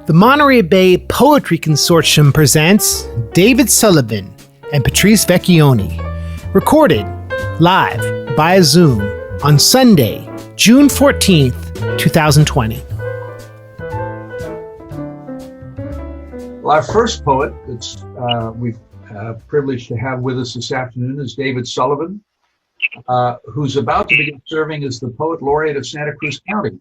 The Monterey Bay Poetry Consortium presents David Sullivan and Patrice Vecchione, recorded live via Zoom on Sunday, June 14th, 2020. Well, our first poet that's we've privileged to have with us this afternoon is David Sullivan, who's about to begin serving as the Poet Laureate of Santa Cruz County.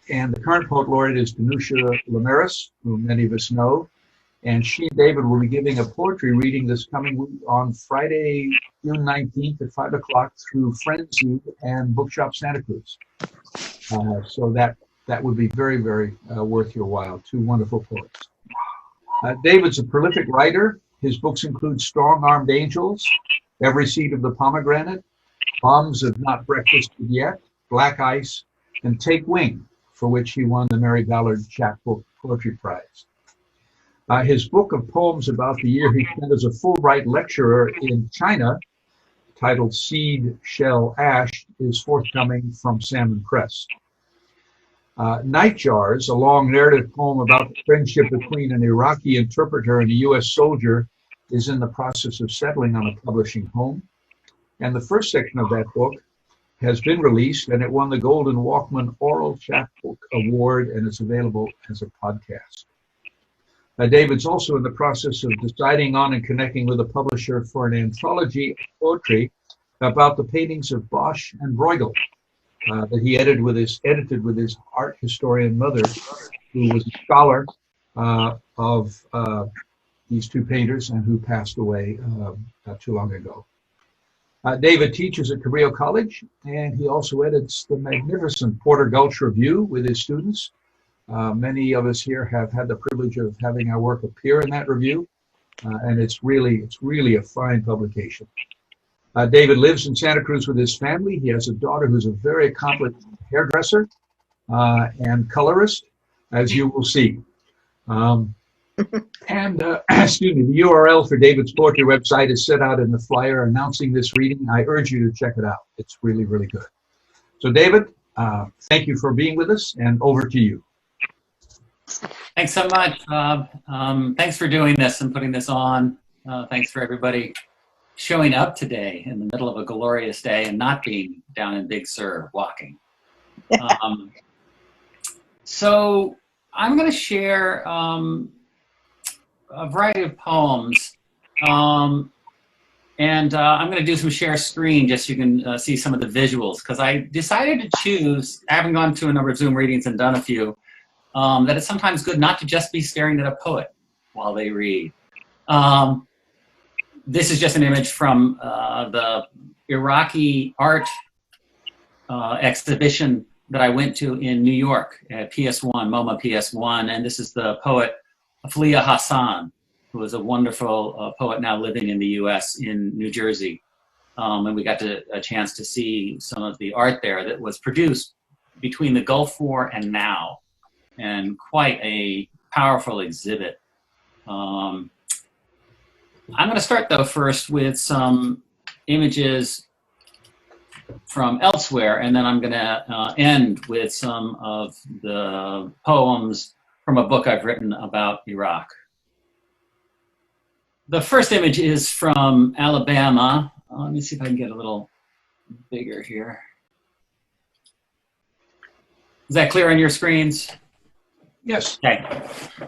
And the current Poet Laureate is Danusia Ramirez, who many of us know. And she and David will be giving a poetry reading this coming week on Friday, June 19th at 5 o'clock through Frenzy and Bookshop Santa Cruz. So that would be very, very worth your while. Two wonderful poets. David's a prolific writer. His books include Strong-Armed Angels, Every Seed of the Pomegranate, Bombs Have Not Breakfasted Yet, Black Ice, and Take Wing, for which he won the Mary Ballard Chapbook Poetry Prize. His book of poems about the year he spent as a Fulbright lecturer in China, titled Seed, Shell, Ash, is forthcoming from Salmon Press. Night Jars, a long narrative poem about the friendship between an Iraqi interpreter and a U.S. soldier, is in the process of settling on a publishing home. And the first section of that book has been released, and it won the Golden Walkman Oral Chapbook Award, and is available as a podcast. David's also in the process of deciding on and connecting with a publisher for an anthology of poetry about the paintings of Bosch and Bruegel that he edited with his art historian mother, who was a scholar of these two painters and who passed away not too long ago. David teaches at Cabrillo College, and he also edits the magnificent Porter Gulch Review with his students. Many of us here have had the privilege of having our work appear in that review, and it's really a fine publication. David lives in Santa Cruz with his family. He has a daughter who's a very accomplished hairdresser and colorist, as you will see. Excuse me, the URL for David's poetry website is set out in the flyer announcing this reading. I urge you to check it out. It's really, really good. So David, thank you for being with us, and over to you. Thanks so much, Bob. Thanks for doing this and putting this on. Thanks for everybody showing up today in the middle of a glorious day and not being down in Big Sur walking. So I'm going to share a variety of poems, and I'm going to do some share screen just so you can see some of the visuals, because I decided to choose, having gone to a number of Zoom readings and done a few, that it's sometimes good not to just be staring at a poet while they read. This is just an image from the Iraqi art exhibition that I went to in New York at PS1, MoMA PS1, and this is the poet Falia Hassan, who is a wonderful poet now living in the U.S. in New Jersey. And we got a chance to see some of the art there that was produced between the Gulf War and now, and quite a powerful exhibit. I'm going to start, though, first with some images from elsewhere, and then I'm going to end with some of the poems from a book I've written about Iraq. The first image is from Alabama. Let me see if I can get a little bigger here. Is that clear on your screens? Yes. Okay.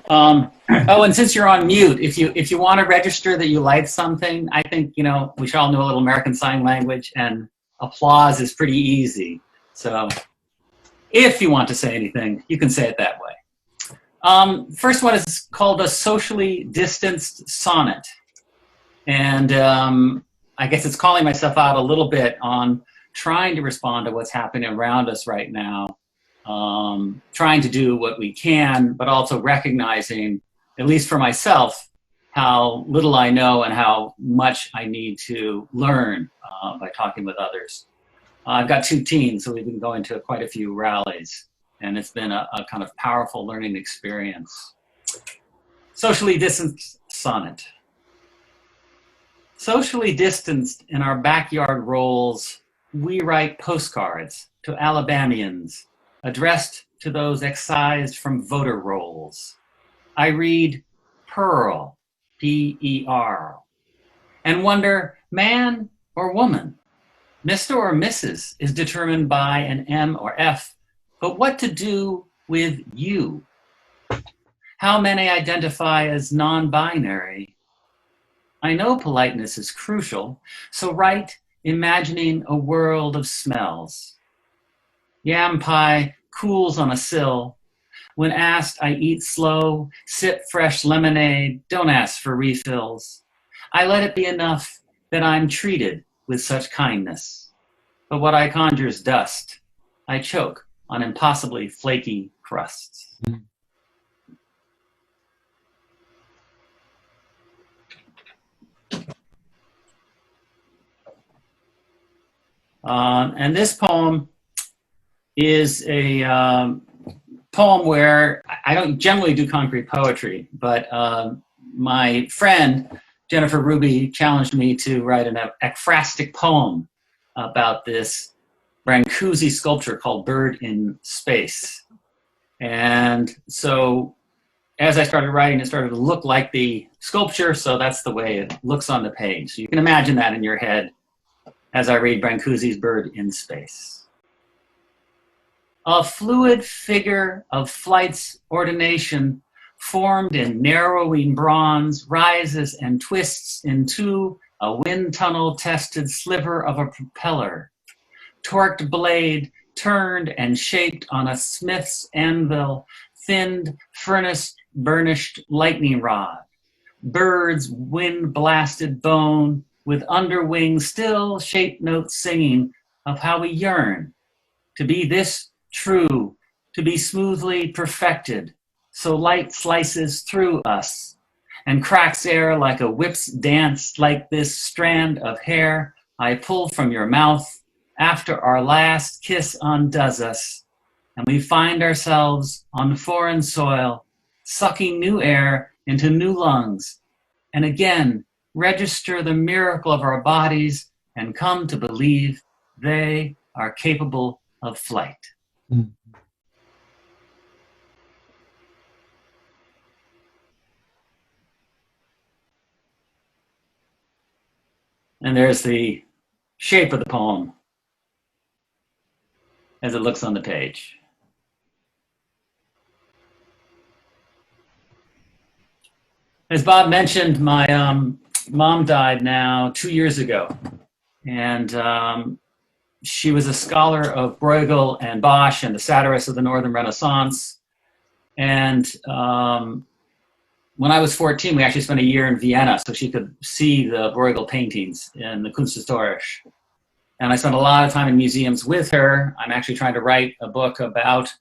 Oh, and since you're on mute, if you want to register that you like something, I think, we should all know a little American Sign Language, and applause is pretty easy. So if you want to say anything, you can say it that way. First one is called a socially distanced sonnet. And I guess it's calling myself out a little bit on trying to respond to what's happening around us right now. Trying to do what we can, but also recognizing, at least for myself, how little I know and how much I need to learn by talking with others. I've got two teens, so we've been going to quite a few rallies, and it's been a kind of powerful learning experience. Socially distanced sonnet. Socially distanced in our backyard roles, we write postcards to Alabamians addressed to those excised from voter rolls. I read Pearl, P-E-R, and wonder, man or woman? Mr. or Mrs. is determined by an M or F, but what to do with you? How many identify as non-binary? I know politeness is crucial, so write imagining a world of smells. Yam pie cools on a sill. When asked, I eat slow, sip fresh lemonade, don't ask for refills. I let it be enough that I'm treated with such kindness. But what I conjure's dust. I choke on impossibly flaky crusts. And this poem is a poem where I don't generally do concrete poetry, but my friend Jennifer Ruby challenged me to write an ekphrastic poem about this Brancusi sculpture called Bird in Space. And so as I started writing, it started to look like the sculpture, so that's the way it looks on the page. So you can imagine that in your head as I read Brancusi's Bird in Space. A fluid figure of flight's ordination, formed in narrowing bronze, rises and twists into a wind tunnel tested sliver of a propeller. Torqued blade turned and shaped on a smith's anvil, thinned, furnace burnished lightning rod. Bird's wind-blasted bone with underwing still shape notes singing of how we yearn to be this true, to be smoothly perfected, so light slices through us and cracks air like a whip's dance, like this strand of hair I pull from your mouth after our last kiss undoes us, and we find ourselves on foreign soil, sucking new air into new lungs, and again register the miracle of our bodies and come to believe they are capable of flight. Mm. And there's the shape of the poem as it looks on the page. As Bob mentioned, my mom died now 2 years ago, and she was a scholar of Bruegel and Bosch and the satirists of the Northern Renaissance. And when I was 14, we actually spent a year in Vienna so she could see the Bruegel paintings in the Kunsthistorisch. And I spent a lot of time in museums with her. I'm actually trying to write a book about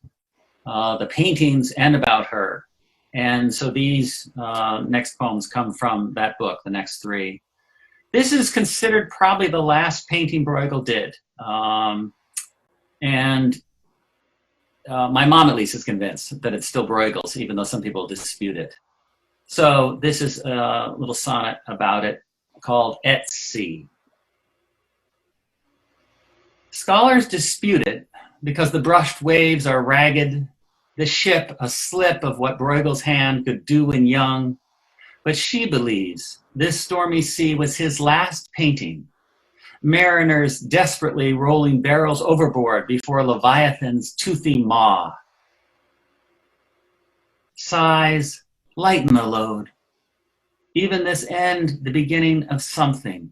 the paintings and about her. And so these next poems come from that book, the next three. This is considered probably the last painting Bruegel did. And my mom, at least, is convinced that it's still Bruegel's, even though some people dispute it. So this is a little sonnet about it called Et Si. Scholars dispute it because the brushed waves are ragged, the ship a slip of what Bruegel's hand could do when young. But she believes this stormy sea was his last painting. Mariners desperately rolling barrels overboard before Leviathan's toothy maw. Sighs lighten the load. Even this end, the beginning of something.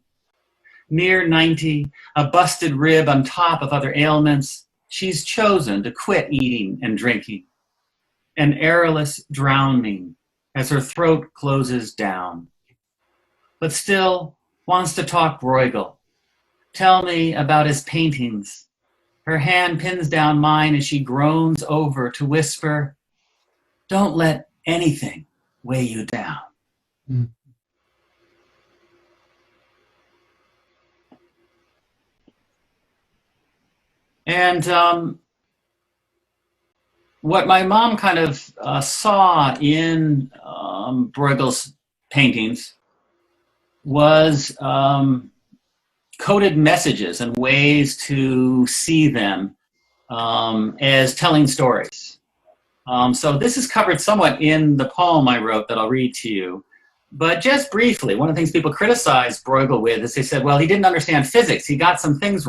Near 90, a busted rib on top of other ailments, she's chosen to quit eating and drinking. An airless drowning as her throat closes down. But still wants to talk Bruegel. Tell me about his paintings. Her hand pins down mine as she groans over to whisper, don't let anything weigh you down. Mm. And what my mom kind of saw in Bruegel's paintings was coded messages and ways to see them as telling stories. So this is covered somewhat in the poem I wrote that I'll read to you. But just briefly, one of the things people criticized Bruegel with is they said, well, he didn't understand physics. He got some things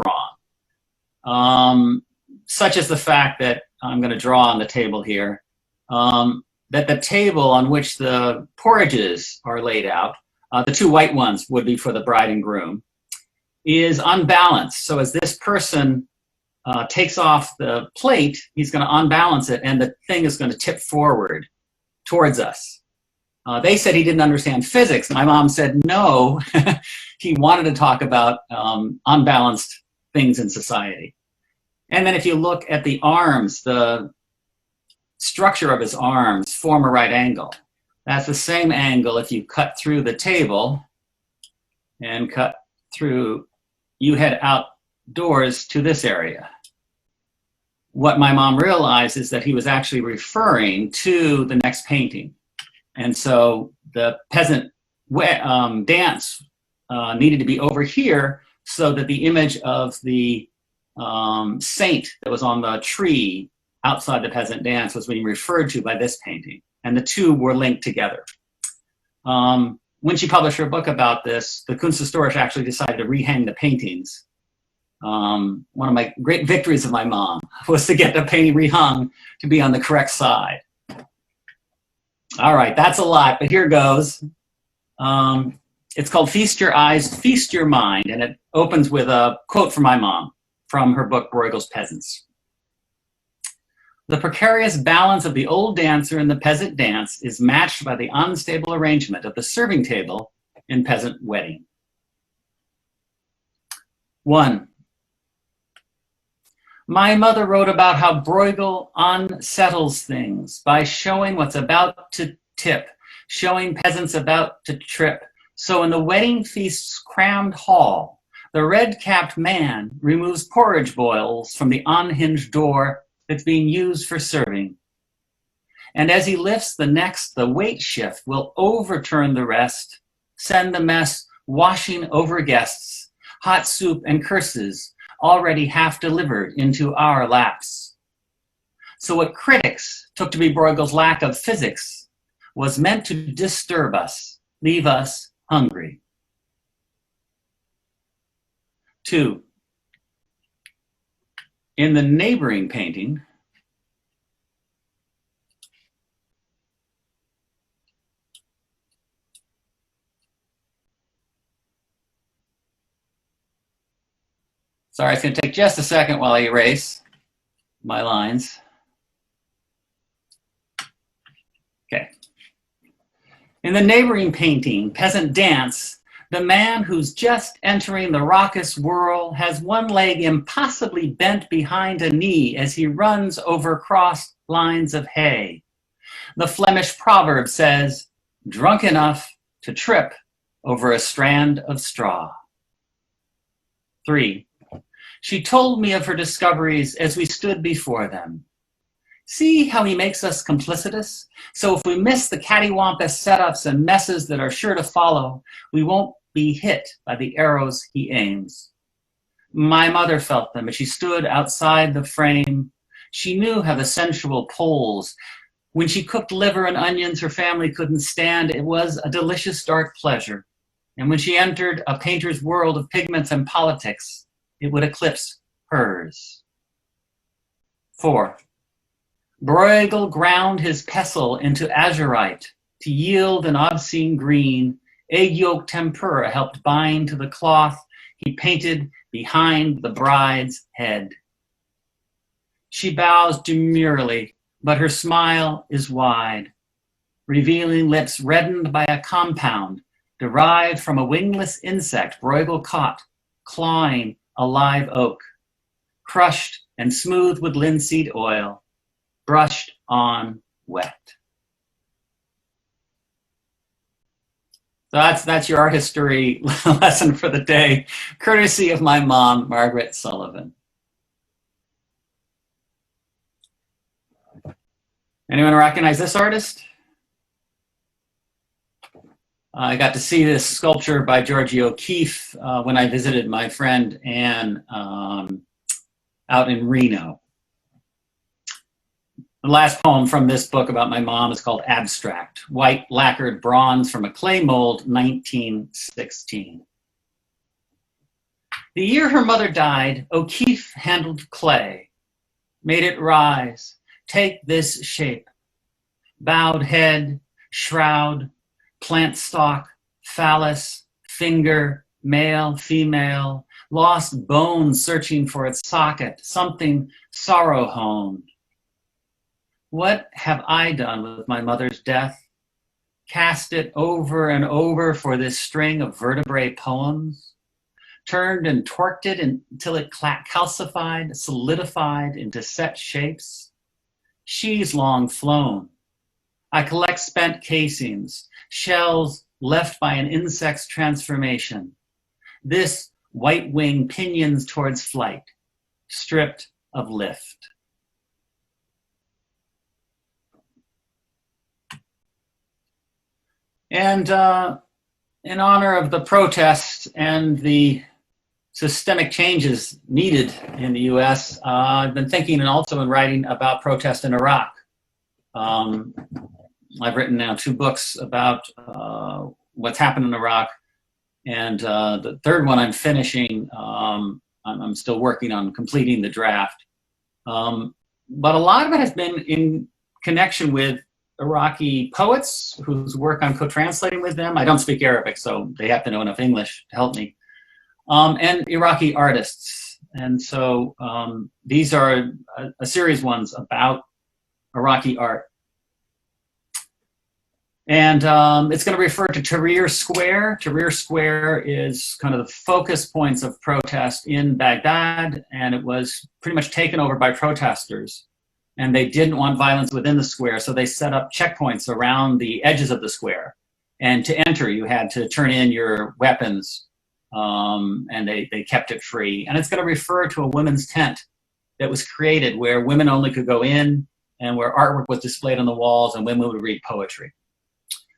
wrong, such as the fact that I'm going to draw on the table here, that the table on which the porridges are laid out, the two white ones would be for the bride and groom, is unbalanced. So as this person takes off the plate, he's going to unbalance it, and the thing is going to tip forward towards us. They said he didn't understand physics. My mom said no. He wanted to talk about unbalanced things in society. And then if you look at the arms, the structure of his arms form a right angle. That's the same angle if you cut through the table and cut through, you head outdoors to this area. What my mom realized is that he was actually referring to the next painting. And so the peasant dance needed to be over here so that the image of the saint that was on the tree outside the peasant dance was being referred to by this painting. And the two were linked together. When she published her book about this, the Kunsthistorische actually decided to rehang the paintings. One of my great victories of my mom was to get the painting rehung to be on the correct side. All right, that's a lot, but here goes. It's called Feast Your Eyes, Feast Your Mind, and it opens with a quote from my mom from her book, Bruegel's Peasants. The precarious balance of the old dancer in the peasant dance is matched by the unstable arrangement of the serving table in peasant wedding. 1. My mother wrote about how Bruegel unsettles things by showing what's about to tip, showing peasants about to trip. So in the wedding feast's crammed hall, the red-capped man removes porridge boils from the unhinged door that's being used for serving. And as he lifts the next, the weight shift will overturn the rest, send the mess washing over guests, hot soup and curses already half delivered into our laps. So what critics took to be Bruegel's lack of physics was meant to disturb us, leave us hungry. 2. In the neighboring painting, sorry, it's going to take just a second while I erase my lines. Okay. In the neighboring painting, Peasant Dance, the man who's just entering the raucous whirl has one leg impossibly bent behind a knee as he runs over crossed lines of hay. The Flemish proverb says, drunk enough to trip over a strand of straw. 3. She told me of her discoveries as we stood before them. See how he makes us complicitous? So if we miss the cattywampus setups and messes that are sure to follow, we won't be hit by the arrows he aims. My mother felt them as she stood outside the frame. She knew how the sensual poles. When she cooked liver and onions her family couldn't stand, it was a delicious dark pleasure. And when she entered a painter's world of pigments and politics, it would eclipse hers. 4. Bruegel ground his pestle into azurite to yield an obscene green. Egg yolk tempera helped bind to the cloth he painted behind the bride's head. She bows demurely, but her smile is wide, revealing lips reddened by a compound derived from a wingless insect Bruegel caught, clawing a live oak, crushed and smooth with linseed oil, brushed on wet. So that's your art history lesson for the day, courtesy of my mom, Margaret Sullivan. Anyone recognize this artist? I got to see this sculpture by Georgie O'Keeffe when I visited my friend Anne out in Reno. The last poem from this book about my mom is called Abstract, white lacquered bronze from a clay mold, 1916. The year her mother died, O'Keeffe handled clay, made it rise, take this shape. Bowed head, shroud, plant stalk, phallus, finger, male, female, lost bone searching for its socket, something sorrow honed. What have I done with my mother's death? Cast it over and over for this string of vertebrae poems? Turned and torqued it until it calcified, solidified into set shapes? She's long flown. I collect spent casings, shells left by an insect's transformation. This white wing pinions towards flight, stripped of lift. And in honor of the protests and the systemic changes needed in the US, I've been thinking and also in writing about protest in Iraq. I've written now 2 books about what's happened in Iraq, and the third one I'm finishing. I'm still working on completing the draft. But a lot of it has been in connection with Iraqi poets whose work I'm co-translating with them. I don't speak Arabic, so they have to know enough English to help me. And Iraqi artists. And so these are a series ones about Iraqi art. And it's going to refer to Tahrir Square. Tahrir Square is kind of the focus points of protest in Baghdad, and it was pretty much taken over by protesters. And they didn't want violence within the square, so they set up checkpoints around the edges of the square. And to enter, you had to turn in your weapons, and they kept it free. And it's going to refer to a women's tent that was created where women only could go in and where artwork was displayed on the walls and women would read poetry.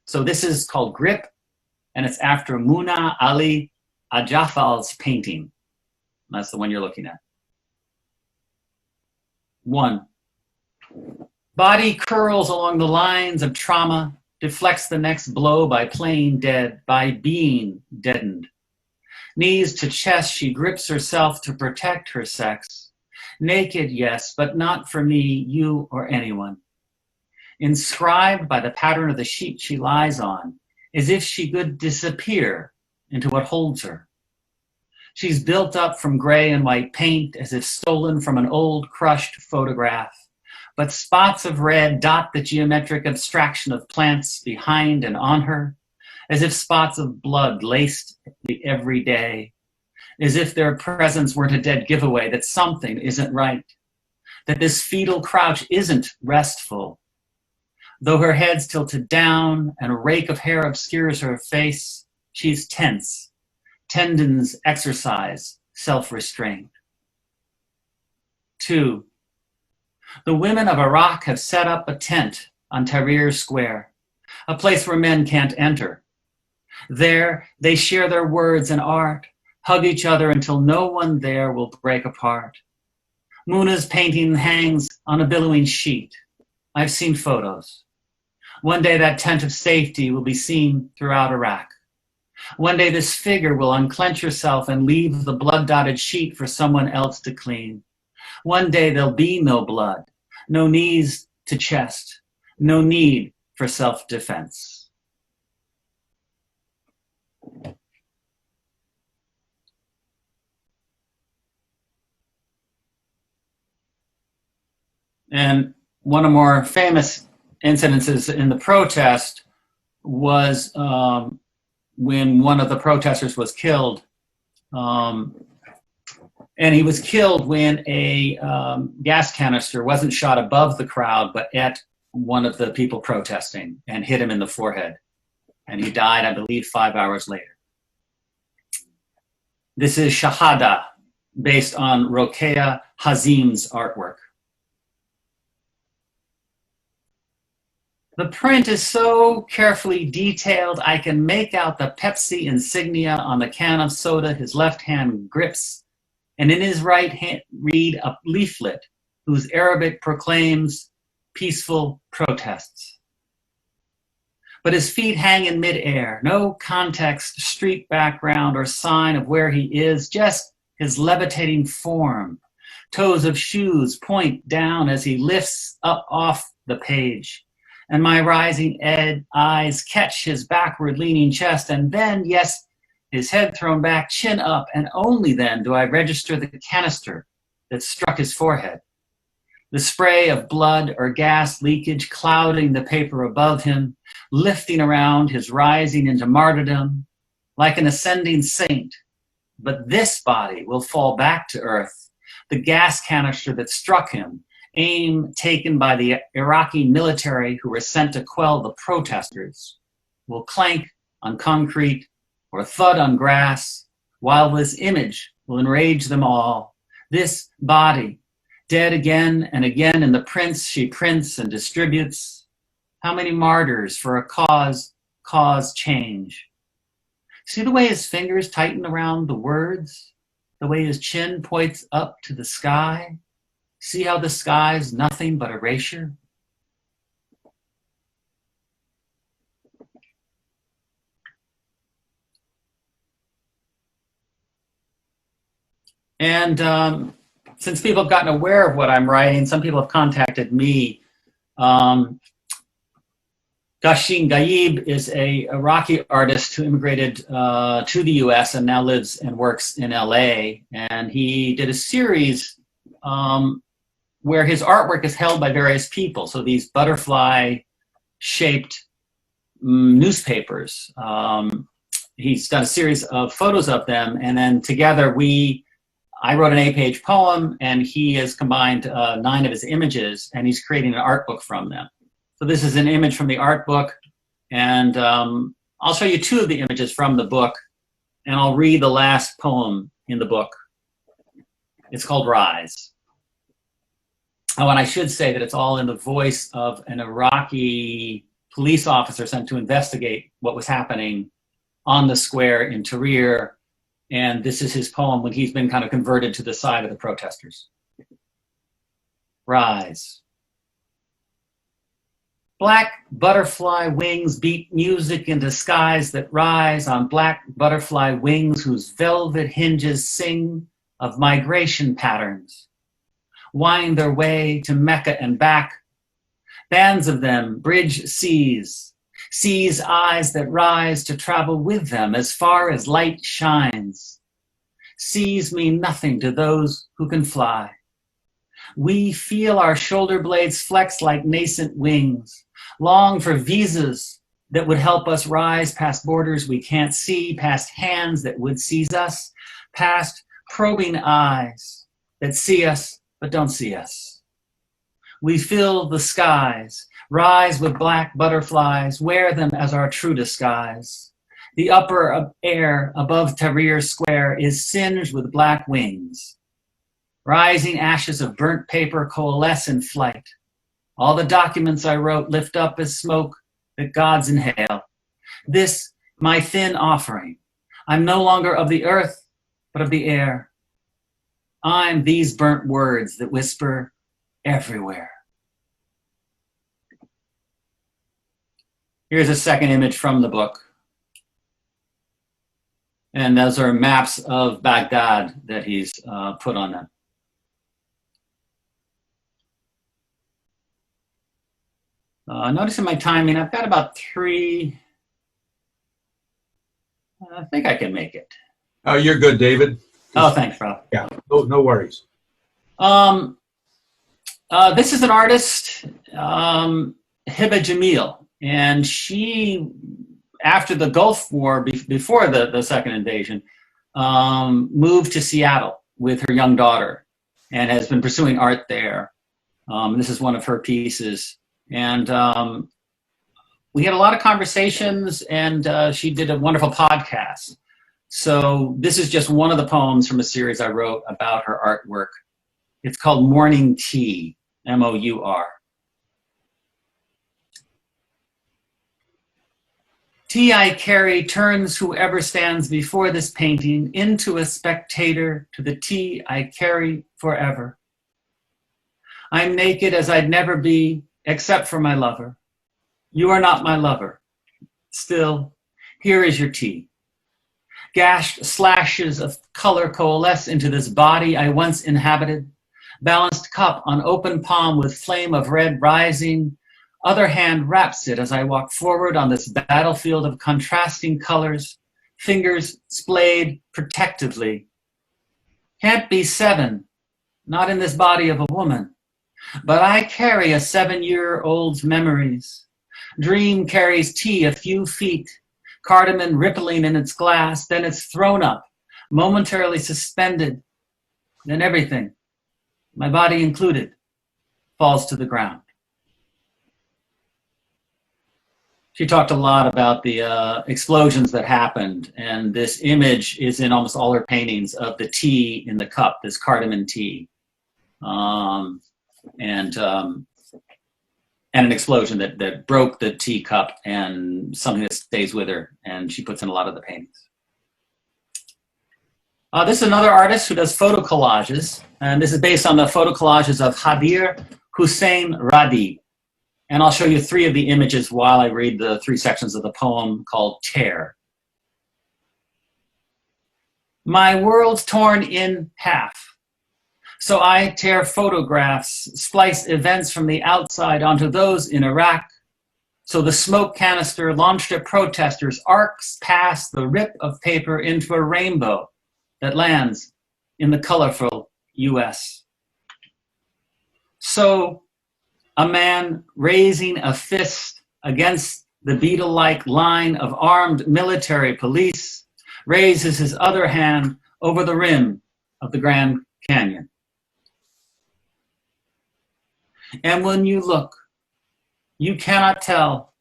So this is called Grip, and it's after Muna Ali Ajafal's painting. That's the one you're looking at. 1. Body curls along the lines of trauma, deflects the next blow by playing dead, by being deadened. Knees to chest, she grips herself to protect her sex. Naked, yes, but not for me, you, or anyone. Inscribed by the pattern of the sheet she lies on, as if she could disappear into what holds her. She's built up from gray and white paint, as if stolen from an old crushed photograph. But spots of red dot the geometric abstraction of plants behind and on her, as if spots of blood laced the everyday, as if their presence weren't a dead giveaway that something isn't right, that this fetal crouch isn't restful. Though her head's tilted down and a rake of hair obscures her face, she's tense, tendons exercise, self-restraint. 2. The women of Iraq have set up a tent on Tahrir Square, a place where men can't enter. There, they share their words and art, hug each other until no one there will break apart. Muna's painting hangs on a billowing sheet. I've seen photos. One day that tent of safety will be seen throughout Iraq. One day this figure will unclench herself and leave the blood-dotted sheet for someone else to clean. One day there'll be no blood, no knees to chest, no need for self-defense. And one of the more famous incidences in the protest was when one of the protesters was killed. And he was killed when a gas canister wasn't shot above the crowd, but at one of the people protesting and hit him in the forehead. And he died, I believe, 5 hours later. This is Shahada, based on Rokeya Hazim's artwork. The print is so carefully detailed, I can make out the Pepsi insignia on the can of soda his left hand grips, and in his right hand read a leaflet whose Arabic proclaims, peaceful protests. But his feet hang in midair, no context, street background, or sign of where he is, just his levitating form. Toes of shoes point down as he lifts up off the page. And my rising eyes catch his backward leaning chest, and then, yes, his head thrown back, chin up, and only then do I register the canister that struck his forehead. The spray of blood or gas leakage clouding the paper above him, lifting around his rising into martyrdom, like an ascending saint. But this body will fall back to earth. The gas canister that struck him, aim taken by the Iraqi military who were sent to quell the protesters, will clank on concrete or thud on grass, while this image will enrage them all. This body, dead again and again in the prints she prints and distributes. How many martyrs for a cause change? See the way his fingers tighten around the words? The way his chin points up to the sky? See how the sky's nothing but erasure? And since people have gotten aware of what I'm writing, some people have contacted me. Gashin Gaib is an Iraqi artist who immigrated to the US and now lives and works in LA. And he did a series where his artwork is held by various people. So these butterfly-shaped newspapers. He's done a series of photos of them, and then together I wrote an 8-page poem, and he has combined 9 of his images, and he's creating an art book from them. So this is an image from the art book, and I'll show you 2 of the images from the book, and I'll read the last poem in the book. It's called Rise. Oh, and I should say that it's all in the voice of an Iraqi police officer sent to investigate what was happening on the square in Tahrir. And this is his poem when he's been kind of converted to the side of the protesters. Rise. Black butterfly wings beat music into skies that rise on black butterfly wings whose velvet hinges sing of migration patterns. Wind their way to Mecca and back. Bands of them bridge seas eyes that rise to travel with them as far as light shines. Seas mean nothing to those who can fly. We feel our shoulder blades flex like nascent wings, long for visas that would help us rise past borders we can't see, past hands that would seize us, past probing eyes that see us but don't see us. We fill the skies, rise with black butterflies, wear them as our true disguise. The upper air above Tahrir Square is singed with black wings. Rising ashes of burnt paper coalesce in flight. All the documents I wrote lift up as smoke that gods inhale. This, my thin offering. I'm no longer of the earth, but of the air. I'm these burnt words that whisper everywhere. Here's a second image from the book. And those are maps of Baghdad that he's put on them. Noticing my timing, I've got about 3. I think I can make it. Oh, you're good, David. Oh, thanks, Rob. Yeah, no worries. This is an artist, Hiba Jamil, and she, after the Gulf War, before the second invasion, moved to Seattle with her young daughter and has been pursuing art there. This is one of her pieces. And we had a lot of conversations, and she did a wonderful podcast. So this is just one of the poems from a series I wrote about her artwork. It's called Morning Tea, M-O-U-R. Tea I carry turns whoever stands before this painting into a spectator to the tea I carry forever. I'm naked as I'd never be, except for my lover. You are not my lover. Still, here is your tea. Gashed slashes of color coalesce into this body I once inhabited. Balanced cup on open palm with flame of red rising. Other hand wraps it as I walk forward on this battlefield of contrasting colors. Fingers splayed protectively. Can't be 7, not in this body of a woman. But I carry a 7-year-old's memories. Dream carries tea a few feet, cardamom rippling in its glass, then it's thrown up, momentarily suspended, then everything, my body included, falls to the ground. She talked a lot about the explosions that happened, and this image is in almost all her paintings of the tea in the cup, this cardamom tea, and an explosion that broke the teacup and something that stays with her, and she puts in a lot of the paintings. This is another artist who does photo collages, and this is based on the photo collages of Hadir Hussein Radi. And I'll show you 3 of the images while I read the 3 sections of the poem called Tear. My world torn in half. So I tear photographs, splice events from the outside onto those in Iraq. So the smoke canister launched at protesters arcs past the rip of paper into a rainbow that lands in the colorful US. So a man raising a fist against the beetle-like line of armed military police raises his other hand over the rim of the Grand Canyon. And when you look, you cannot tell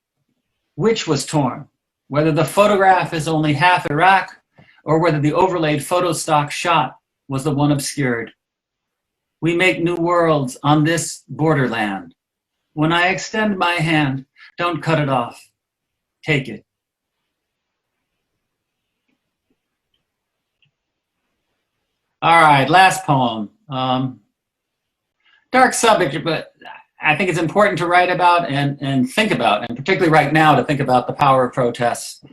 which was torn, whether the photograph is only half Iraq or whether the overlaid photo stock shot was the one obscured. We make new worlds on this borderland. When I extend my hand, don't cut it off. Take it. All right, last poem. Dark subject, but I think it's important to write about and think about, and particularly right now to think about the power of protests.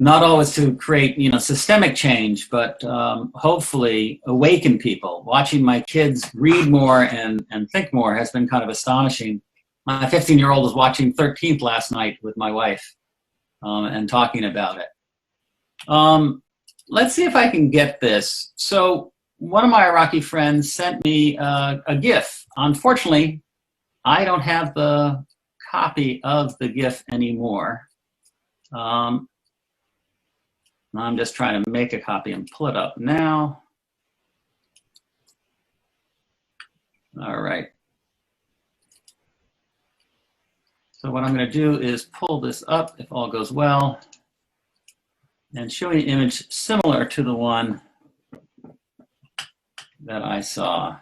Not always to create, systemic change, but hopefully awaken people. Watching my kids read more and think more has been kind of astonishing. My 15-year-old was watching 13th last night with my wife and talking about it. Let's see if I can get this. So one of my Iraqi friends sent me a GIF. Unfortunately, I don't have the copy of the GIF anymore. I'm just trying to make a copy and pull it up now. All right. So what I'm going to do is pull this up, if all goes well, and show you an image similar to the one that I saw.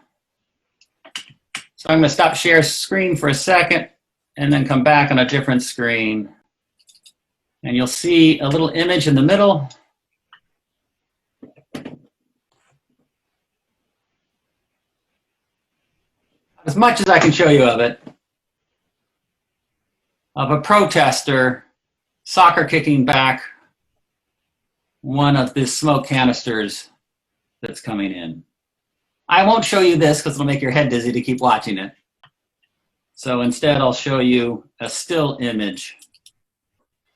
So I'm going to stop share screen for a second and then come back on a different screen. And you'll see a little image in the middle. As much as I can show you of it, of a protester soccer kicking back one of the smoke canisters that's coming in. I won't show you this because it'll make your head dizzy to keep watching it. So instead, I'll show you a still image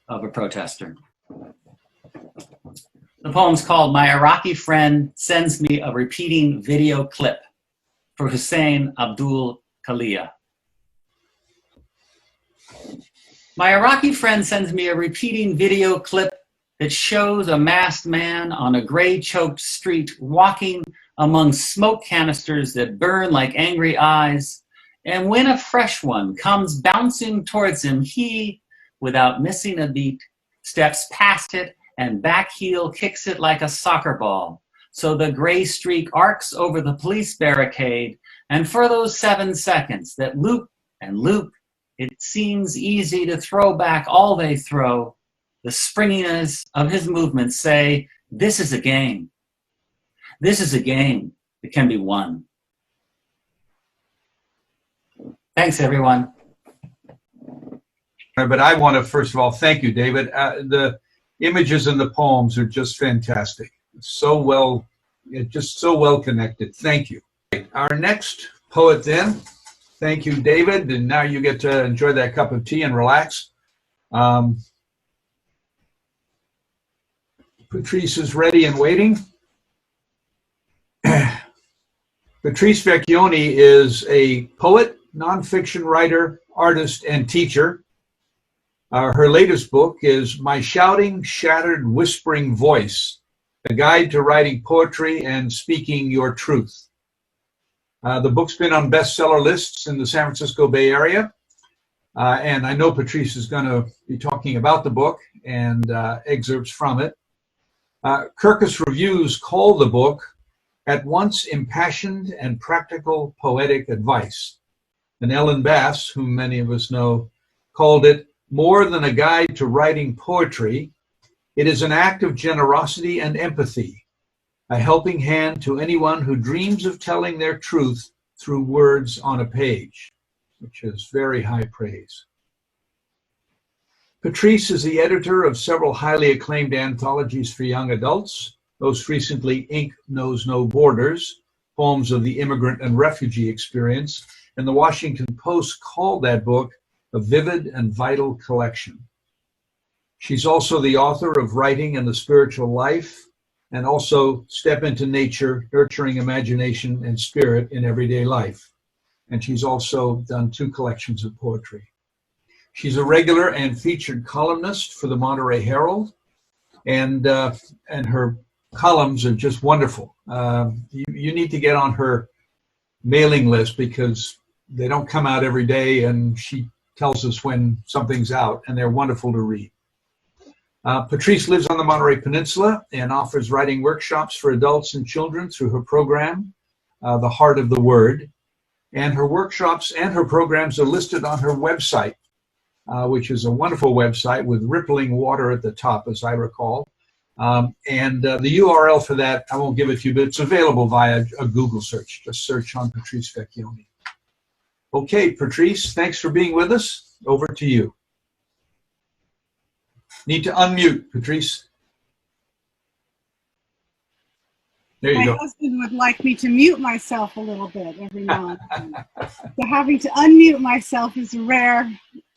of a protester. The poem's called My Iraqi Friend Sends Me a Repeating Video Clip for Hussein Abdul Kalia. My Iraqi friend sends me a repeating video clip that shows a masked man on a gray-choked street walking among smoke canisters that burn like angry eyes. And when a fresh one comes bouncing towards him, he, without missing a beat, steps past it and back heel kicks it like a soccer ball. So the gray streak arcs over the police barricade, and for those 7 seconds that loop and loop, it seems easy to throw back all they throw. The springiness of his movements say, this is a game. This is a game that can be won. Thanks, everyone. But I want to, first of all, thank you, David. The images in the poems are just fantastic. Just so well connected. Thank you. Our next poet then, thank you, David. And now you get to enjoy that cup of tea and relax. Patrice is ready and waiting. Patrice Vecchione is a poet, nonfiction writer, artist, and teacher. Her latest book is My Shouting, Shattered, Whispering Voice, A Guide to Writing Poetry and Speaking Your Truth. The book's been on bestseller lists in the San Francisco Bay Area. And I know Patrice is going to be talking about the book and excerpts from it. Kirkus Reviews called the book at once impassioned and practical poetic advice. And Ellen Bass, whom many of us know, called it more than a guide to writing poetry. It is an act of generosity and empathy, a helping hand to anyone who dreams of telling their truth through words on a page, which is very high praise. Patrice is the editor of several highly acclaimed anthologies for young adults, most recently Ink Knows No Borders, Poems of the Immigrant and Refugee Experience, and the Washington Post called that book a vivid and vital collection. She's also the author of Writing and the Spiritual Life, and also Step into Nature, Nurturing Imagination and Spirit in Everyday Life. And she's also done 2 collections of poetry. She's a regular and featured columnist for the Monterey Herald, and her columns are just wonderful. You need to get on her mailing list because they don't come out every day, and she tells us when something's out, and they're wonderful to read. Patrice lives on the Monterey Peninsula and offers writing workshops for adults and children through her program, The Heart of the Word. And her workshops and her programs are listed on her website, which is a wonderful website with rippling water at the top, as I recall. And the URL for that, I won't give it to you, but it's available via a Google search. Just search on Patrice Vecchione. Okay, Patrice, thanks for being with us. Over to you. Need to unmute, Patrice. There you go. My husband would like me to mute myself a little bit every now and then. So having to unmute myself is a rare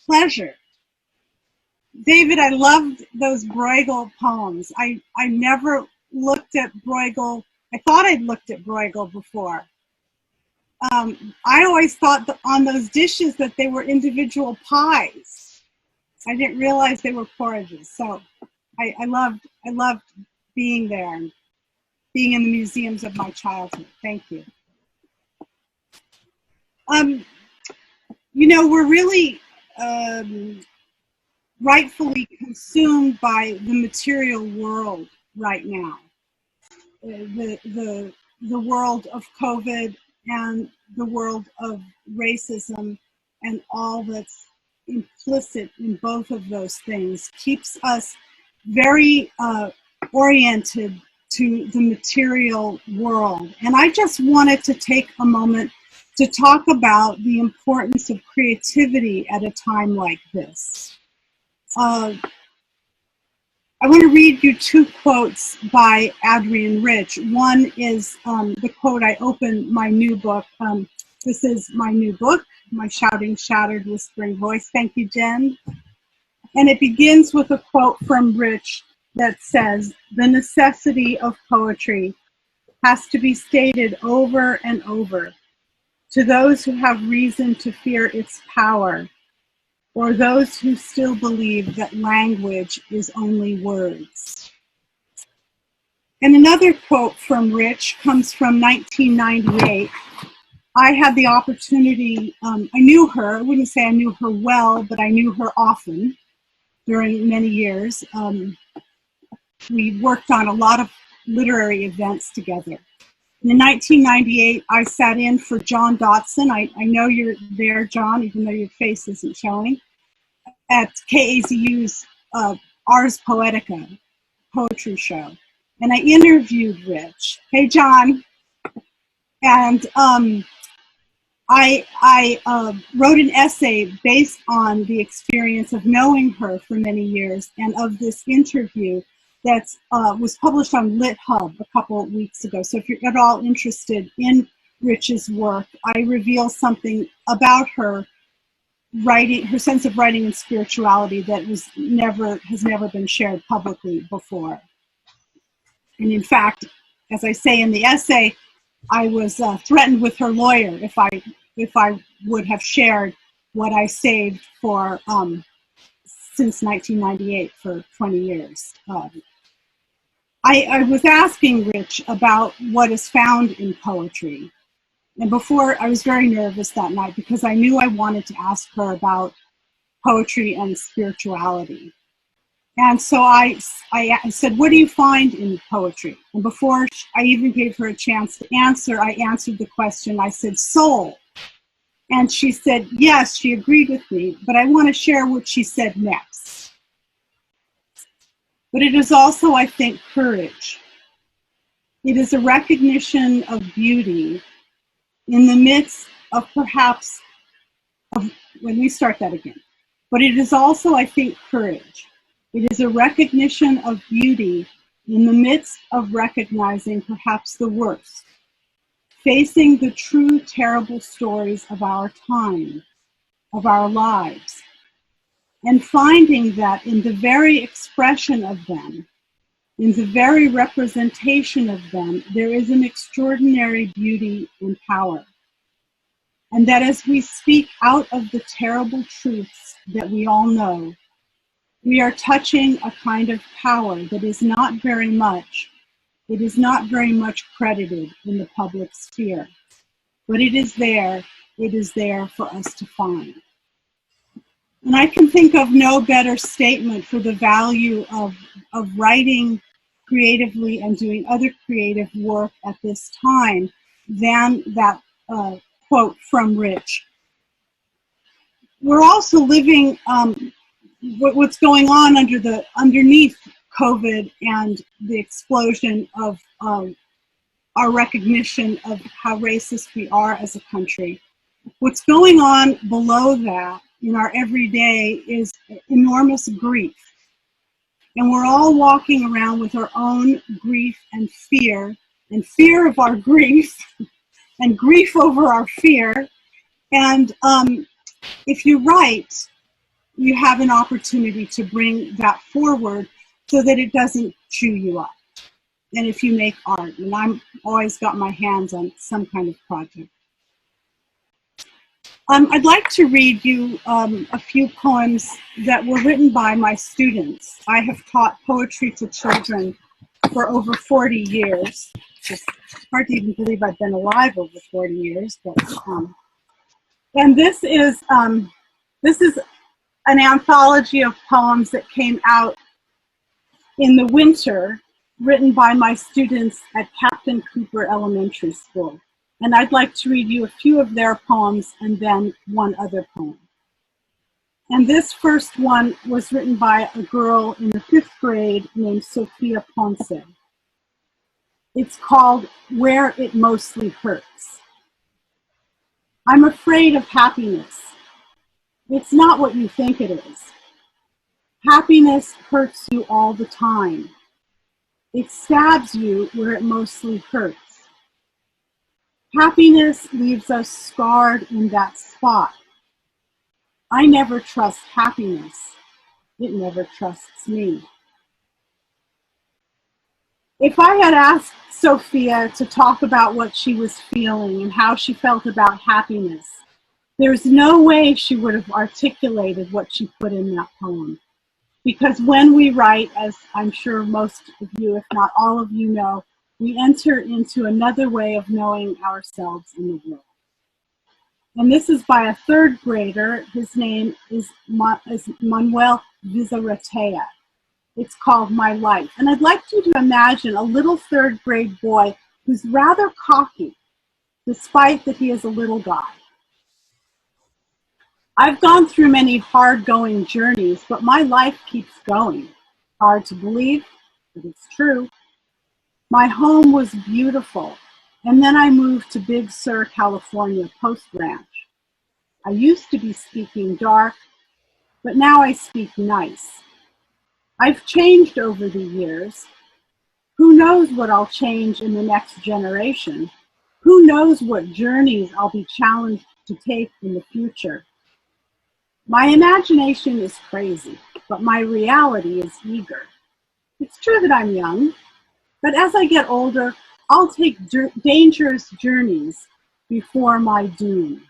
pleasure. David, I loved those Bruegel poems. I never looked at Bruegel. I thought I'd looked at Bruegel before. I always thought that on those dishes that they were individual pies. I didn't realize they were porridges. So I loved being there and being in the museums of my childhood. Thank you. You know, we're really rightfully consumed by the material world right now. The world of COVID and the world of racism and all that's implicit in both of those things keeps us very oriented to the material world. And I just wanted to take a moment to talk about the importance of creativity at a time like this. I want to read you 2 quotes by Adrienne Rich. One is the quote I opened my new book. This is my new book, My Shouting, Shattered, Whispering Voice. Thank you, Jen. And it begins with a quote from Rich that says, "The necessity of poetry has to be stated over and over to those who have reason to fear its power, or those who still believe that language is only words." And another quote from Rich comes from 1998. I had the opportunity, I knew her, I wouldn't say I knew her well, but I knew her often during many years. We worked on a lot of literary events together. And in 1998, I sat in for John Dotson. I know you're there, John, even though your face isn't showing, at KAZU's Ars Poetica poetry show. And I interviewed Rich. Hey, John. And I wrote an essay based on the experience of knowing her for many years and of this interview that was published on LitHub a couple of weeks ago. So if you're at all interested in Rich's work, I reveal something about her writing, her sense of writing and spirituality that has never been shared publicly before. And in fact, as I say in the essay, I was threatened with her lawyer if I would have shared what I saved for since 1998 for 20 years. I was asking Rich about what is found in poetry. And before, I was very nervous that night because I knew I wanted to ask her about poetry and spirituality. And so I said, what do you find in poetry? And before I even gave her a chance to answer, I answered the question. I said, soul. And she said, yes, she agreed with me, but I want to share what she said next. But it is also, I think, courage. It is a recognition of beauty in the midst of perhaps, when we start that again. But it is also, I think, courage. It is a recognition of beauty in the midst of recognizing perhaps the worst, facing the true terrible stories of our time, of our lives, and finding that in the very expression of them, in the very representation of them, there is an extraordinary beauty and power. And that as we speak out of the terrible truths that we all know, we are touching a kind of power that is not very much, it is not very much credited in the public sphere, but it is there for us to find. And I can think of no better statement for the value of writing creatively and doing other creative work at this time than that quote from Rich. We're also living what's going on underneath COVID and the explosion of our recognition of how racist we are as a country. What's going on below that in our everyday is enormous grief. And we're all walking around with our own grief and fear of our grief and grief over our fear. And if you write, you have an opportunity to bring that forward so that it doesn't chew you up. And if you make art, and I'm always got my hands on some kind of project. I'd like to read you a few poems that were written by my students. I have taught poetry to children for over 40 years. It's hard to even believe I've been alive over 40 years. But, and this is an anthology of poems that came out in the winter, written by my students at Captain Cooper Elementary School. And I'd like to read you a few of their poems and then one other poem. And this first one was written by a girl in the 5th grade named Sophia Ponce. It's called Where It Mostly Hurts. I'm afraid of happiness. It's not what you think it is. Happiness hurts you all the time. It stabs you where it mostly hurts. Happiness leaves us scarred in that spot. I never trust happiness. It never trusts me. If I had asked Sophia to talk about what she was feeling and how she felt about happiness, there's no way she would have articulated what she put in that poem. Because when we write, as I'm sure most of you, if not all of you know, we enter into another way of knowing ourselves in the world. And this is by a 3rd grader. His name is Manuel Vizarratea. It's called My Life. And I'd like you to imagine a little 3rd grade boy who's rather cocky, despite that he is a little guy. I've gone through many hard-going journeys, but my life keeps going. Hard to believe, but it's true. My home was beautiful. And then I moved to Big Sur, California, Post Ranch. I used to be speaking dark, but now I speak nice. I've changed over the years. Who knows what I'll change in the next generation? Who knows what journeys I'll be challenged to take in the future? My imagination is crazy, but my reality is eager. It's true that I'm young, but as I get older, I'll take dangerous journeys before my doom.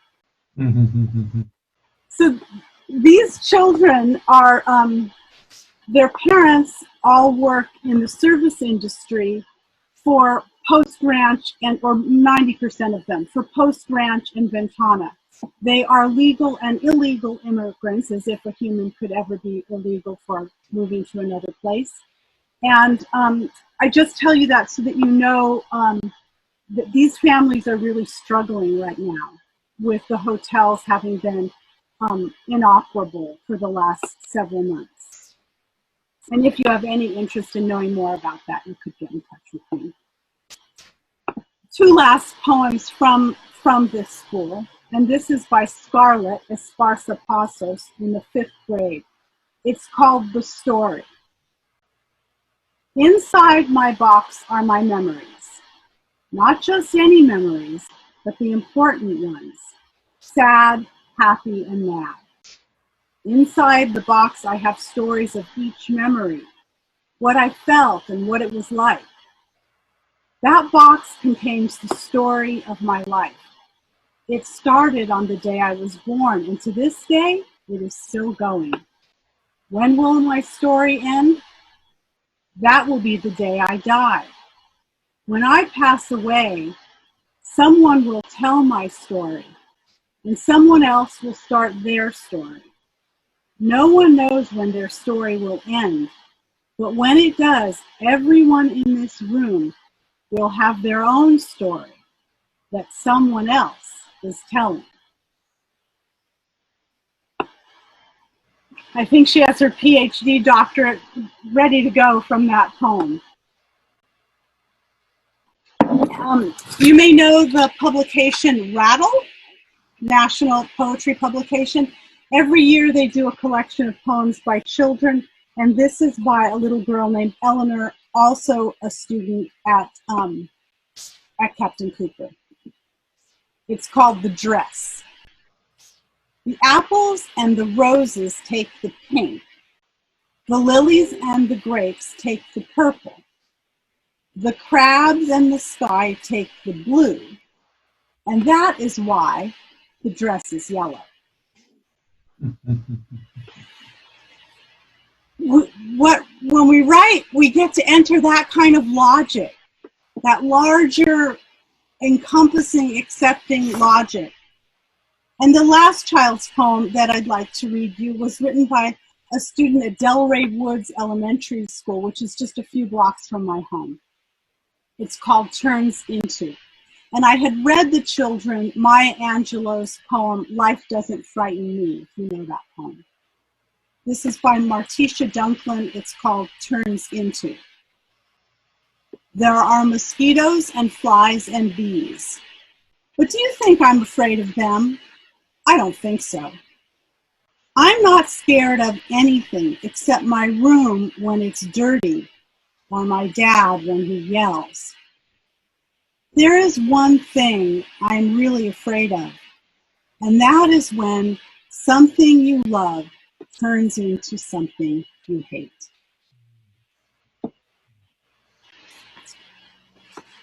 So these children are, their parents all work in the service industry for Post Ranch, or 90% of them, for Post Ranch and Ventana. They are legal and illegal immigrants, as if a human could ever be illegal for moving to another place. And I just tell you that so that you know that these families are really struggling right now with the hotels having been inoperable for the last several months. And if you have any interest in knowing more about that, you could get in touch with me. Two last poems from this school, and this is by Scarlett Esparza Pasos in the 5th grade. It's called The Story. Inside my box are my memories. Not just any memories, but the important ones. Sad, happy, and mad. Inside the box I have stories of each memory, what I felt and what it was like. That box contains the story of my life. It started on the day I was born, and to this day, it is still going. When will my story end? That will be the day I die. When I pass away, someone will tell my story, and someone else will start their story. No one knows when their story will end, but when it does, everyone in this room will have their own story that someone else is telling. I think she has her PhD doctorate ready to go from that poem. You may know the publication Rattle, national poetry publication. Every year they do a collection of poems by children, and this is by a little girl named Eleanor, also a student at Captain Cooper. It's called The Dress. The apples and the roses take the pink. The lilies and the grapes take the purple. The crabs and the sky take the blue. And that is why the dress is yellow. When we write, we get to enter that kind of logic, that larger, encompassing, accepting logic. And the last child's poem that I'd like to read you was written by a student at Delray Woods Elementary School, which is just a few blocks from my home. It's called Turns Into. And I had read the children Maya Angelou's poem, Life Doesn't Frighten Me, if you know that poem. This is by Martisha Dunklin. It's called Turns Into. There are mosquitoes and flies and bees. But do you think I'm afraid of them? I don't think so. I'm not scared of anything except my room when it's dirty, or my dad when he yells. There is one thing I'm really afraid of, and that is when something you love turns into something you hate.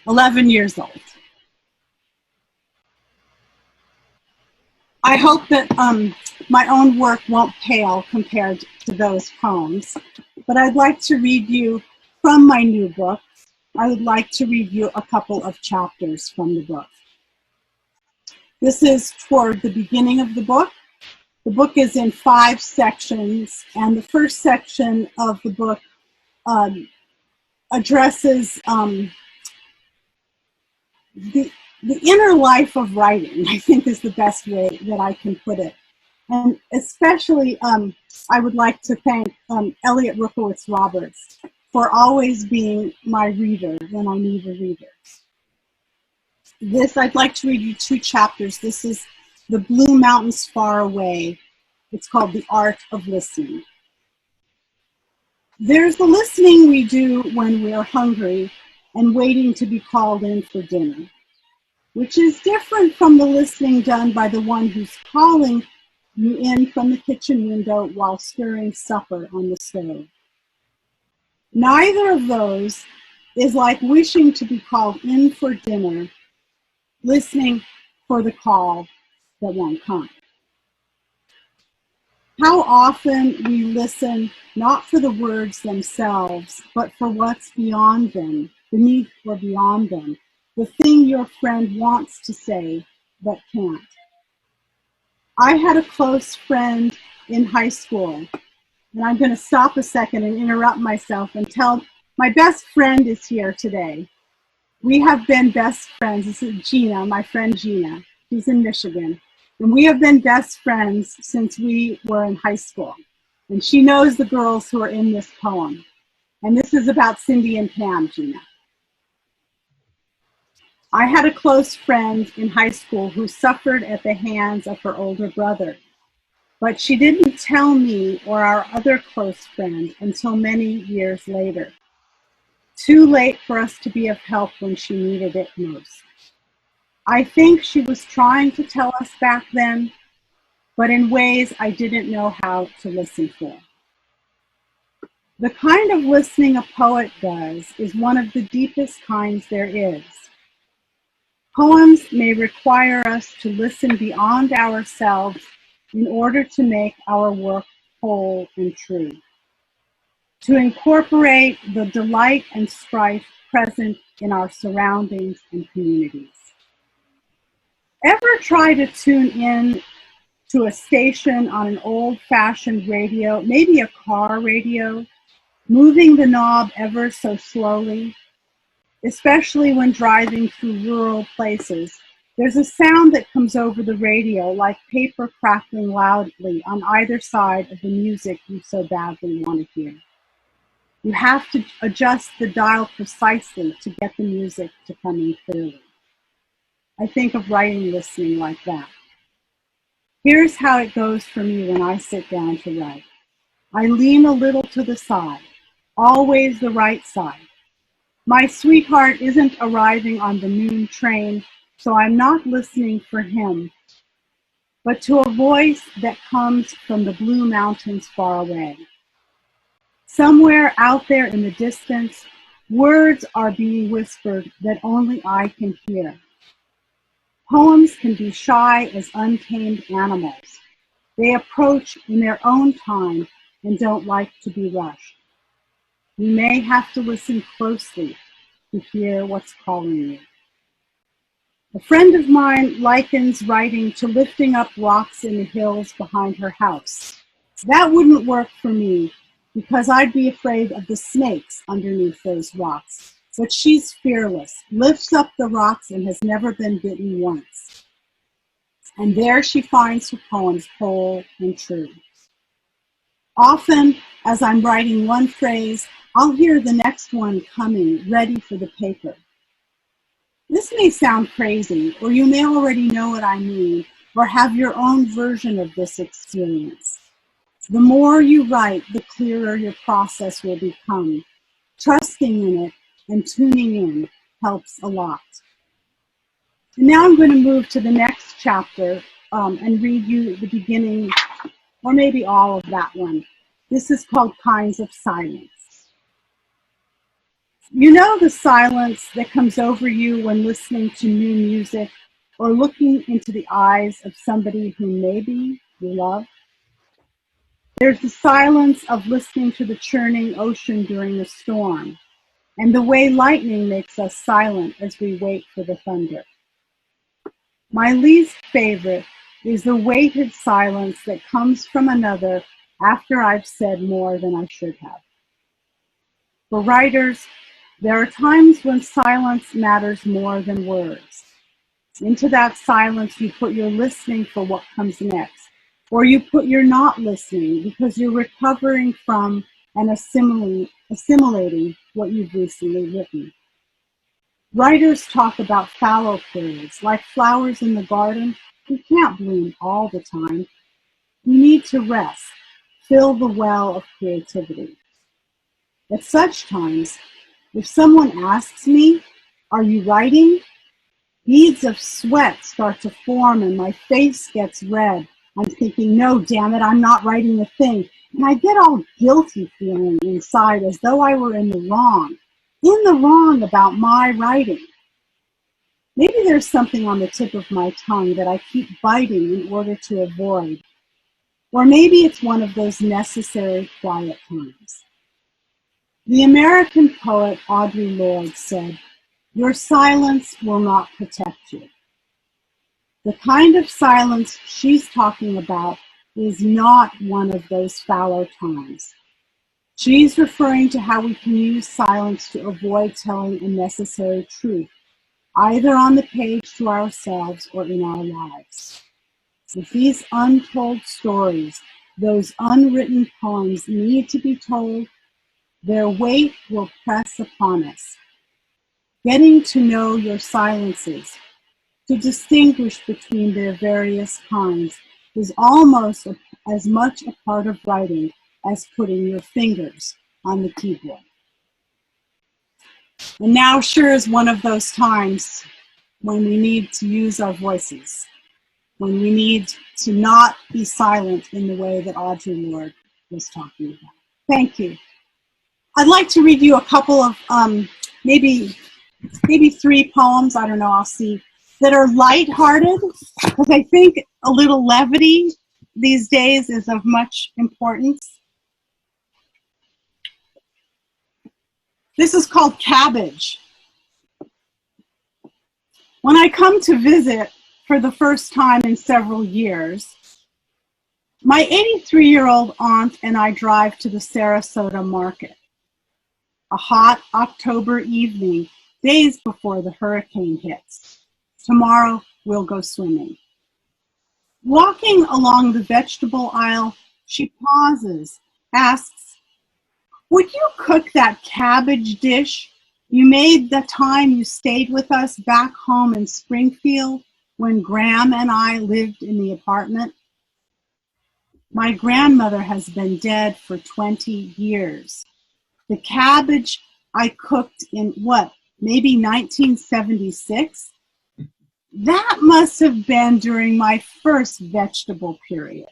11 years old. I hope that my own work won't pale compared to those poems, but I'd like to read you from my new book. I would like to read you a couple of chapters from the book. This is toward the beginning of the book. The book is in 5 sections, and the first section of the book addresses the inner life of writing, I think is the best way that I can put it. And especially, I would like to thank Elliot Rukowitz Roberts for always being my reader when I need a reader. I'd like to read you two chapters. This is The Blue Mountains Far Away. It's called The Art of Listening. There's the listening we do when we're hungry and waiting to be called in for dinner, which is different from the listening done by the one who's calling you in from the kitchen window while stirring supper on the stove. Neither of those is like wishing to be called in for dinner, listening for the call that won't come. How often we listen not for the words themselves, but for what's beyond them, beneath or beyond them, the thing your friend wants to say but can't. I had a close friend in high school, and I'm going to stop a second and interrupt myself and tell my best friend is here today. We have been best friends. This is Gina, my friend Gina. She's in Michigan. And we have been best friends since we were in high school. And she knows the girls who are in this poem. And this is about Cindy and Pam, Gina. I had a close friend in high school who suffered at the hands of her older brother. But she didn't tell me or our other close friend until many years later. Too late for us to be of help when she needed it most. I think she was trying to tell us back then, but in ways I didn't know how to listen for. The kind of listening a poet does is one of the deepest kinds there is. Poems may require us to listen beyond ourselves in order to make our work whole and true, to incorporate the delight and strife present in our surroundings and communities. Ever try to tune in to a station on an old-fashioned radio, maybe a car radio, moving the knob ever so slowly? Especially when driving through rural places, there's a sound that comes over the radio like paper crackling loudly on either side of the music you so badly want to hear. You have to adjust the dial precisely to get the music to come in clearly. I think of writing listening like that. Here's how it goes for me when I sit down to write. I lean a little to the side, always the right side. My sweetheart isn't arriving on the noon train, so I'm not listening for him, but to a voice that comes from the blue mountains far away. Somewhere out there in the distance, words are being whispered that only I can hear. Poems can be shy as untamed animals. They approach in their own time and don't like to be rushed. You may have to listen closely to hear what's calling you. A friend of mine likens writing to lifting up rocks in the hills behind her house. That wouldn't work for me because I'd be afraid of the snakes underneath those rocks. But she's fearless, lifts up the rocks and has never been bitten once. And there she finds her poems whole and true. Often, as I'm writing one phrase, I'll hear the next one coming, ready for the paper. This may sound crazy, or you may already know what I mean, or have your own version of this experience. The more you write, the clearer your process will become. Trusting in it and tuning in helps a lot. And now I'm going to move to the next chapter and read you the beginning, or maybe all of that one. This is called Kinds of Silence. You know the silence that comes over you when listening to new music or looking into the eyes of somebody who maybe you love? There's the silence of listening to the churning ocean during a storm, and the way lightning makes us silent as we wait for the thunder. My least favorite is the weighted silence that comes from another after I've said more than I should have. For writers, there are times when silence matters more than words. Into that silence, you put your listening for what comes next, or you put your not listening because you're recovering from and assimilating what you've recently written. Writers talk about fallow periods. Like flowers in the garden, we can't bloom all the time. We need to rest, fill the well of creativity. At such times, if someone asks me, "Are you writing?" beads of sweat start to form and my face gets red. I'm thinking, no, damn it, I'm not writing a thing. And I get all guilty feeling inside as though I were in the wrong about my writing. Maybe there's something on the tip of my tongue that I keep biting in order to avoid. Or maybe it's one of those necessary quiet times. The American poet Audre Lorde said, "Your silence will not protect you." The kind of silence she's talking about is not one of those fallow times. She's referring to how we can use silence to avoid telling a necessary truth, either on the page to ourselves or in our lives. If these untold stories, those unwritten poems need to be told, their weight will press upon us. Getting to know your silences, to distinguish between their various kinds, is almost as much a part of writing as putting your fingers on the keyboard. And now sure is one of those times when we need to use our voices, when we need to not be silent in the way that Audre Lorde was talking about. Thank you. I'd like to read you a couple of maybe 3 poems, I don't know, I'll see, that are lighthearted, because I think a little levity these days is of much importance. This is called Cabbage. When I come to visit for the first time in several years, my 83-year-old aunt and I drive to the Sarasota market. A hot October evening, days before the hurricane hits. Tomorrow we'll go swimming. Walking along the vegetable aisle, she pauses, asks, "Would you cook that cabbage dish you made the time you stayed with us back home in Springfield when Graham and I lived in the apartment?" My grandmother has been dead for 20 years. The cabbage I cooked in maybe 1976? That must have been during my first vegetable period.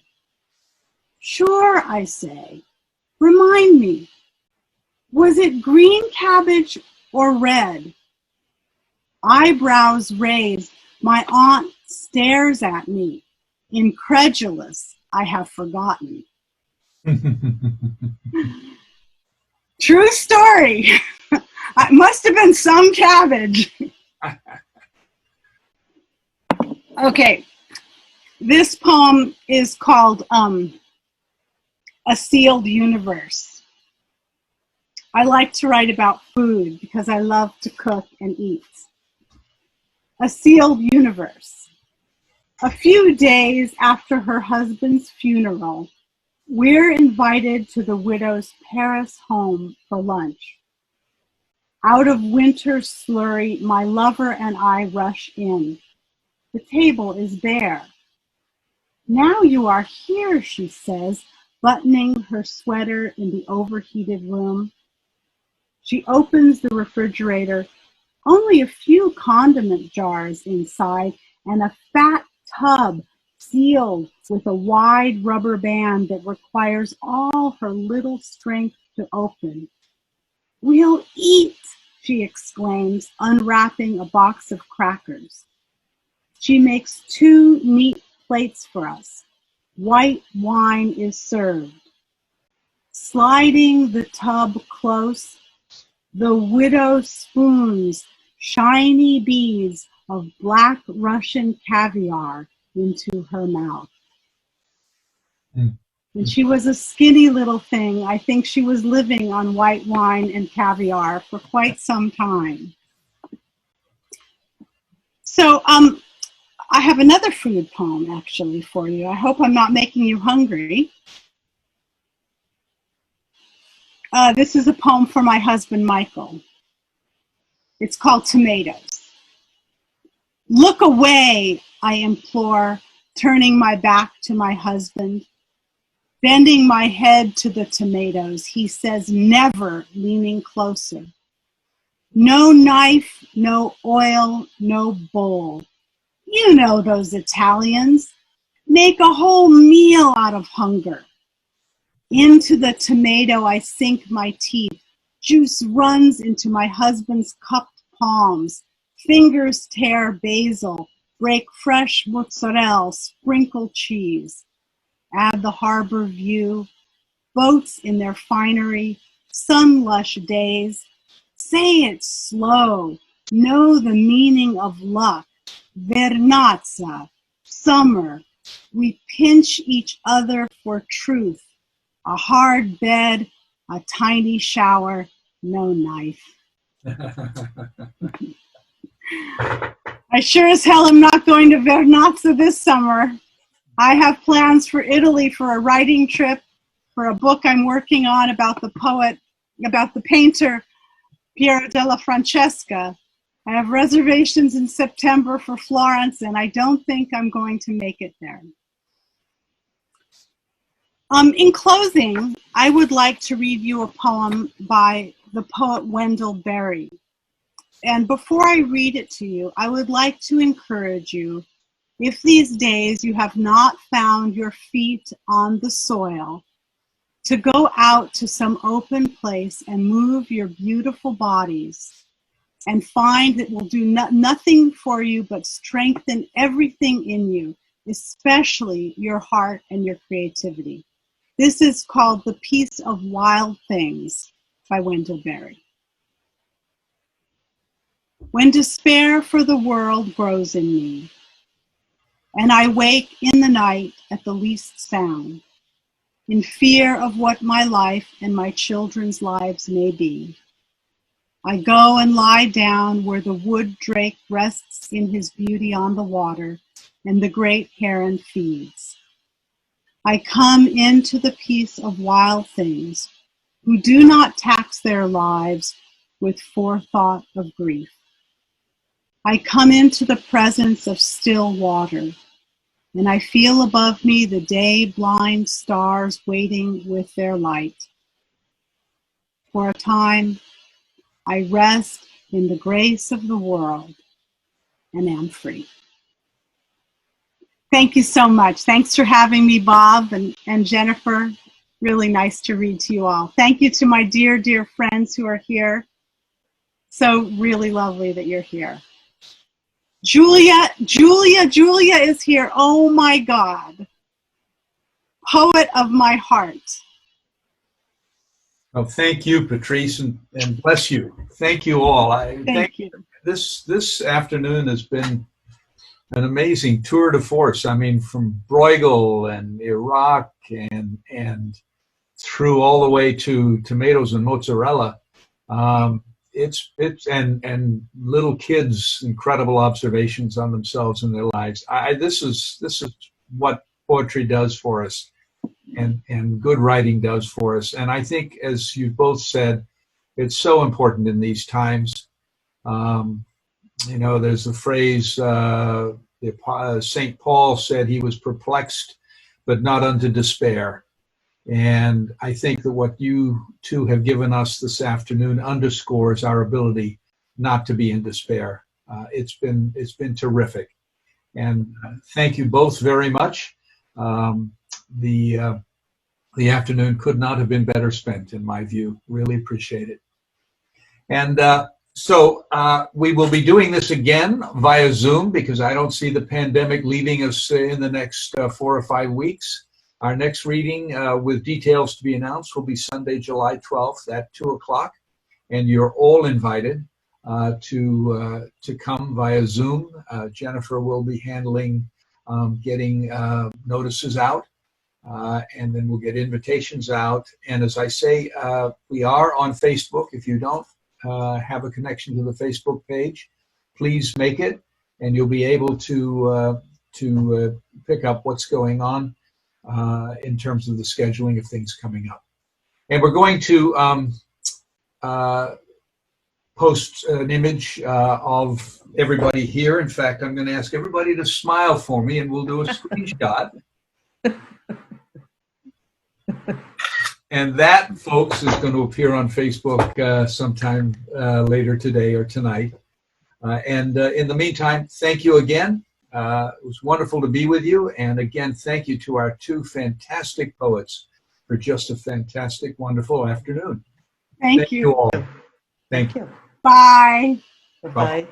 Sure, I say. Remind me, was it green cabbage or red? Eyebrows raised, my aunt stares at me. Incredulous, I have forgotten. True story. It must have been some cabbage. Okay, this poem is called A Sealed Universe. I like to write about food because I love to cook and eat. A Sealed Universe. A few days after her husband's funeral, we're invited to the widow's Paris home for lunch. Out of winter slurry, my lover and I rush in. The table is bare. "Now you are here," she says, buttoning her sweater in the overheated room. She opens the refrigerator, only a few condiment jars inside, and a fat tub sealed with a wide rubber band that requires all her little strength to open. "We'll eat," she exclaims, unwrapping a box of crackers. She makes 2 neat plates for us. White wine is served. Sliding the tub close, the widow spoons shiny beads of black Russian caviar into her mouth. When she was a skinny little thing, I think she was living on white wine and caviar for quite some time. So, I have another food poem actually for you. I hope I'm not making you hungry. This is a poem for my husband, Michael. It's called Tomatoes. Look away, I implore, turning my back to my husband. Bending my head to the tomatoes, he says, never, leaning closer. No knife, no oil, no bowl. You know those Italians. Make a whole meal out of hunger. Into the tomato I sink my teeth. Juice runs into my husband's cupped palms. Fingers tear basil, break fresh mozzarella, sprinkle cheese. Add the harbor view, boats in their finery, sun-lush days. Say it slow, know the meaning of luck. Vernazza, summer, we pinch each other for truth. A hard bed, a tiny shower, no knife. I sure as hell am not going to Vernazza this summer. I have plans for Italy for a writing trip, for a book I'm working on about the painter Piero della Francesca. I have reservations in September for Florence, and I don't think I'm going to make it there. In closing, I would like to read you a poem by the poet Wendell Berry. And before I read it to you, I would like to encourage you, if these days you have not found your feet on the soil, to go out to some open place and move your beautiful bodies and find it will do nothing for you but strengthen everything in you, especially your heart and your creativity. This is called The Peace of Wild Things by Wendell Berry. When despair for the world grows in me, and I wake in the night at the least sound, in fear of what my life and my children's lives may be, I go and lie down where the wood drake rests in his beauty on the water, and the great heron feeds. I come into the peace of wild things, who do not tax their lives with forethought of grief. I come into the presence of still water, and I feel above me the day-blind stars waiting with their light. For a time, I rest in the grace of the world and am free. Thank you so much. Thanks for having me, Bob and Jennifer. Really nice to read to you all. Thank you to my dear, dear friends who are here. So really lovely that you're here. Julia is here. Oh my God. Poet of my heart. Well, thank you, Patrice, and bless you. Thank you all. Thank you. This afternoon has been an amazing tour de force. I mean, from Bruegel and Iraq and through all the way to tomatoes and mozzarella. It's and little kids' incredible observations on themselves and their lives. This is what poetry does for us, and good writing does for us. And I think, as you both said, it's so important in these times. There's the phrase, St. Paul said he was perplexed, but not unto despair. And I think that what you two have given us this afternoon underscores our ability not to be in despair. It's been terrific. And thank you both very much. The afternoon could not have been better spent, in my view. Really appreciate it. And so we will be doing this again via Zoom, because I don't see the pandemic leaving us in the next 4 or 5 weeks. Our next reading, with details to be announced, will be Sunday, July 12th at 2 o'clock. And you're all invited to come via Zoom. Jennifer will be handling getting notices out. And then we'll get invitations out. And as I say, we are on Facebook. If you don't have a connection to the Facebook page, please make it, and you'll be able to pick up what's going on in terms of the scheduling of things coming up. And we're going to post an image of everybody here. In fact, I'm going to ask everybody to smile for me, and we'll do a screenshot. And that, folks, is going to appear on Facebook sometime later today or tonight. And in the meantime, thank you again. It was wonderful to be with you. And again, thank you to our two fantastic poets for just a fantastic, wonderful afternoon. Thank you. all. Thank you. Bye. Bye-bye.